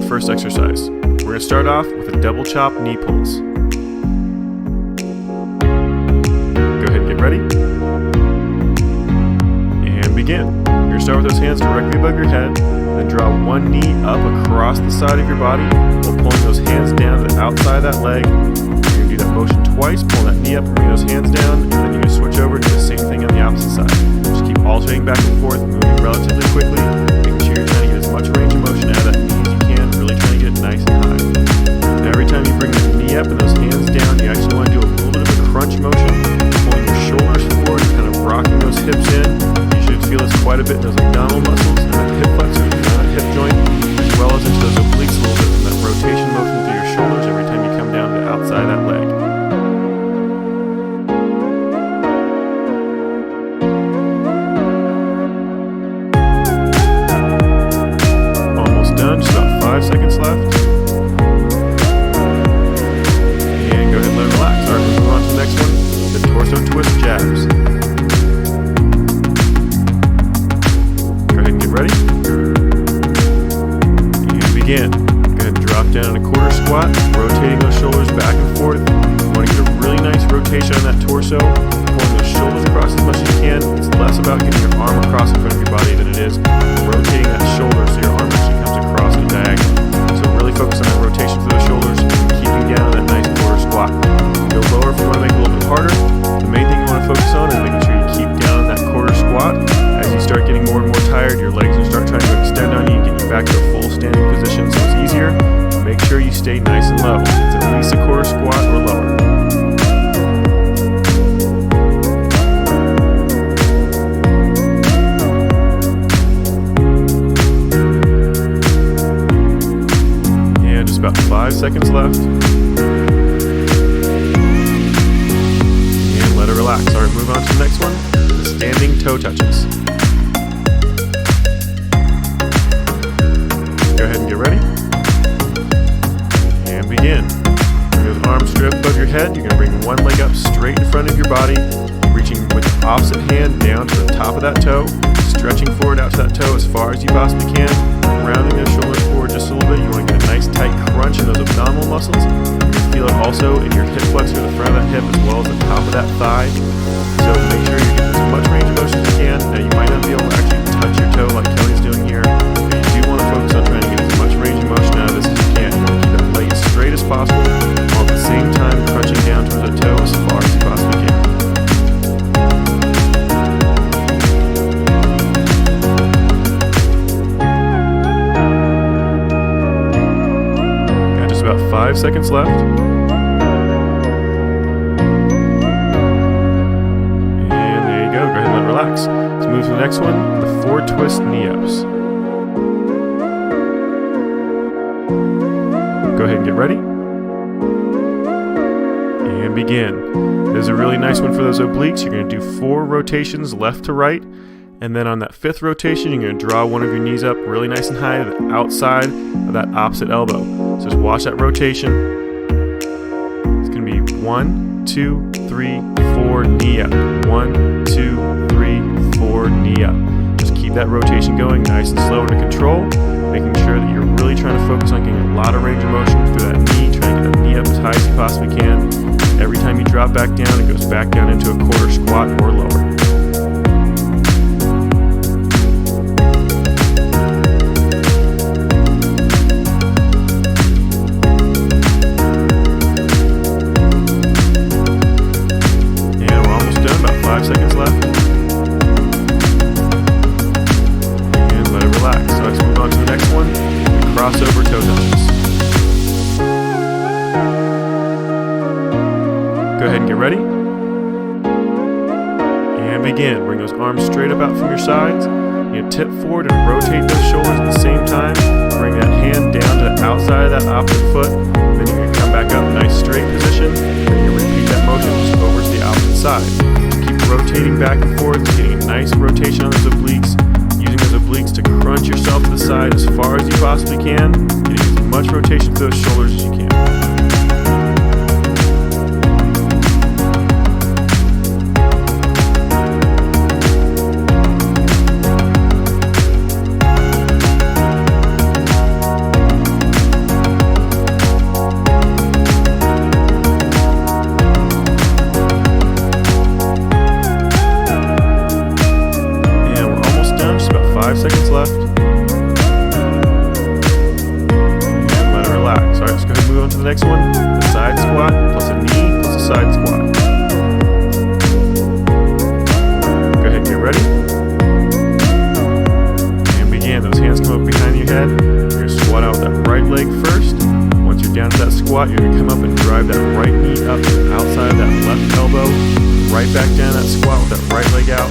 first exercise. We're going to start off with a double chop knee pulls. Go ahead and get ready. And begin. You're going to start with those hands directly above your head, then draw one knee up across the side of your body while pulling those hands down to the outside of that leg. You're going to do that motion twice, pull that knee up and bring those hands down, and then you're going to switch over and do the same thing on the opposite side. Just keep alternating back and forth, moving relatively quickly, making sure you're trying to get as much range of motion out of that knee as you can, really trying to get it nice and high. And every time you bring that knee up and those hands down, you actually want to do a little bit of a crunch motion, pulling your shoulders forward, kind of rocking those hips in. You should feel this quite a bit in those abdominal muscles and that hip flexor, that hip joint, as well as into those obliques a little bit from that rotation motion through your shoulders every time you come down to the outside of that leg. Almost done, just about 5 seconds left. And go ahead and let it relax. Alright, let's move on to the next one, the torso twist jabs. Go ahead and get ready. Begin. Go ahead and drop down in a quarter squat, rotating those shoulders back and forth. You want to get a really nice rotation on that torso, pulling those shoulders across as much as you can. It's less about getting your arm across in front of your body than it is rotating that shoulder so your arm actually comes across in diagonal. So really focus on that rotation for those shoulders, keeping down that nice quarter squat. Go lower if you want to make it a little bit harder. The main thing you want to focus on is making sure you keep down that quarter squat. As you start getting more and more tired, your legs will start trying to extend on you and get you back to a full standing position so it's easier. Make sure you stay nice and low. It's at least a quarter squat or lower. And just about 5 seconds left. And let it relax. Alright, move on to the next one. The standing toe touches. Go ahead and get ready. And begin. Bring those arms straight above your head. You're going to bring one leg up straight in front of your body, reaching with the opposite hand down to the top of that toe, stretching forward out to that toe as far as you possibly can, rounding those shoulders forward just a little bit. You want to get a nice tight crunch in those abdominal muscles. You can feel it also in your hip flexor, the front of that hip, as well as the top of that thigh. So make sure you're getting as much range of motion as you can. Now you might not be able to actually touch your toe like Kelly's doing here, but you do want to focus on trying to get as much range of motion out of this as you can. You want to keep that leg as straight as possible, while at the same time crunching down towards the toe as far as you possibly can. Got just about 5 seconds left. And there you go. Go ahead and let it relax. Let's move to the next one, the 4 twist knee-ups. Go ahead and get ready. And begin. This is a really nice one for those obliques. You're going to do 4 rotations left to right. And then on that 5th rotation, you're going to draw one of your knees up really nice and high to the outside of that opposite elbow. So just watch that rotation. It's going to be 1, 2, 3, 4, knee up. 1, 2, 3, 4, knee up. Just keep that rotation going nice and slow under control, making sure that you're really trying to focus on getting a lot of range of motion through that knee, trying to get that knee up as high as you possibly can. Every time you drop back down, it goes back down into a quarter squat or lower. And we're almost done, about 5 seconds left. And let it relax. So let's move on to the next one, the crossover toe touches. Go ahead and get ready. And begin. Bring those arms straight up out from your sides. You tip forward and rotate those shoulders at the same time. Bring that hand down to the outside of that opposite foot. Then you're going to come back up, nice straight position. Then you repeat that motion just over to the opposite side. Keep rotating back and forth, getting a nice rotation on those obliques. Using those obliques to crunch yourself to the side as far as you possibly can. Getting as much rotation through those shoulders as you can. 5 seconds left. And let it relax. Alright, let's go ahead and move on to the next one. The side squat plus a knee plus a side squat. Go ahead and get ready. And begin. Those hands come up behind your head. You're going to squat out with that right leg first. Once you're down to that squat, you're going to come up and drive that right knee up outside of that left elbow. Right back down that squat with that right leg out.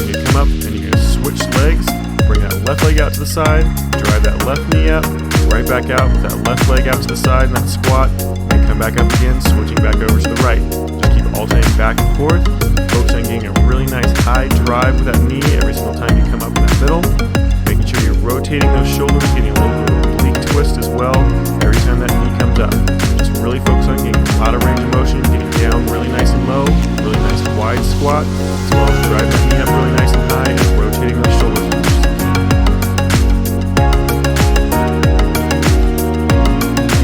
Then you come up and you're going to switch legs. Bring that left leg out to the side. Drive that left knee up. Right back out with that left leg out to the side in that squat. Then come back up again, switching back over to the right. Just keep alternating back and forth. Focus on getting a really nice high drive with that knee every single time you come up in that middle. Making sure you're rotating those shoulders, getting a little bit of a oblique twist as well every time that knee comes up. Just really focus on getting a lot of range of motion, getting down really nice and low, really nice wide squat, as well as driving that knee up really nice and high and rotating those shoulders.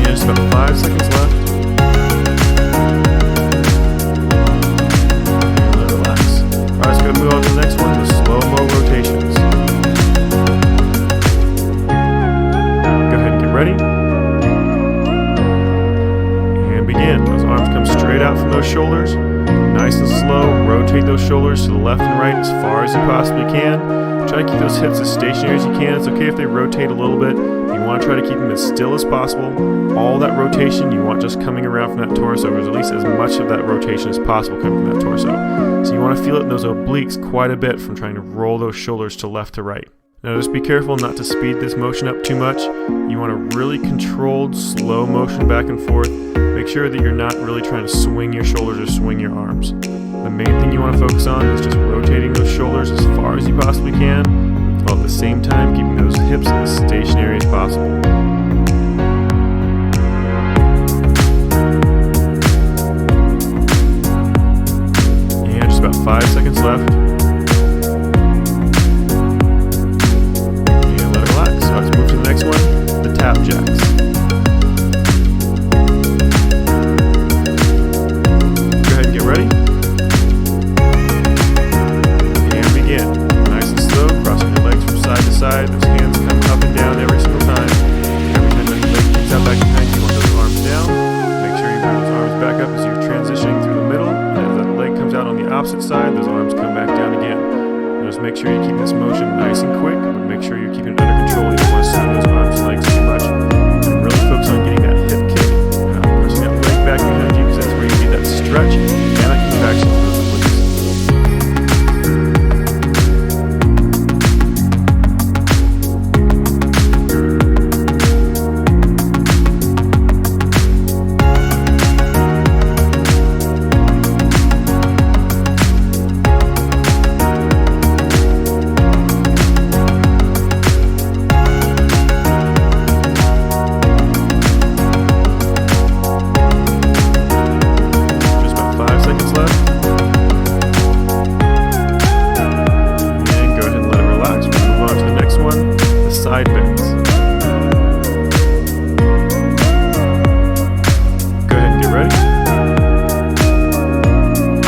And just about 5 seconds left. And let it relax. Alright, let's go move on to the next one, the slow-mo rotations. Go ahead and get ready. And begin. Those arms come straight out from those shoulders. Nice and slow, rotate those shoulders to the left and right as far as you possibly can. Try to keep those hips as stationary as you can. It's okay if they rotate a little bit. You want to try to keep them as still as possible. All that rotation you want just coming around from that torso, or at least as much of that rotation as possible coming from that torso. So you want to feel it in those obliques quite a bit from trying to roll those shoulders to left to right. Now just be careful not to speed this motion up too much. You want a really controlled, slow motion back and forth. Make sure that you're not really trying to swing your shoulders or swing your arms. The main thing you want to focus on is just rotating those shoulders as far as you possibly can, while at the same time keeping those hips as stationary as possible. And just about 5 seconds left. And let it relax. So let's move to the next one, the tap jacks. Get ready. And begin. Nice and slow, crossing your legs from side to side. Those hands coming up and down every single time. Every time that leg kicks out back behind you, you want those arms down. Make sure you bring those arms back up as you're transitioning through the middle. And as that leg comes out on the opposite side, those arms come back down again. And just make sure you keep this motion nice and quick, but make sure you're keeping it under control. You don't want to swing those arms and legs too much. And really focus on getting that hip kick. Pressing that leg back behind you, because that's where you need that stretch and that contraction for those obliques. Side bends. Go ahead and get ready.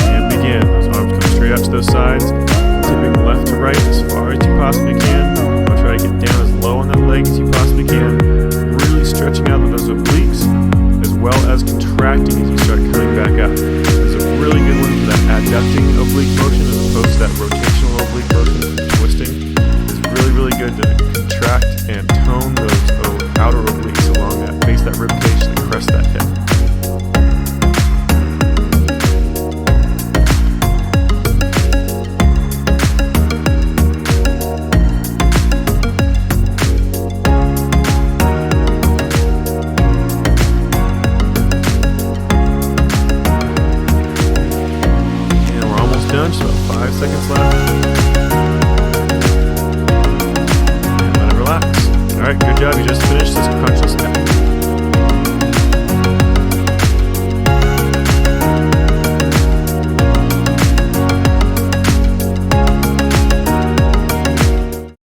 And begin. Those arms come straight out to those sides, tipping left to right as far as you possibly can. I'll try to get down as low on that leg as you possibly can. Really stretching out those obliques as well as contracting as you start coming back up. This is a really good one for that adducting oblique motion as opposed to that rotational oblique motion for twisting. It's really good to contract and tone those outer obliques along that base, that rib cage, and crest that hip. And we're almost done, just about 5 seconds left. Alright, good job. You just finished this crunchless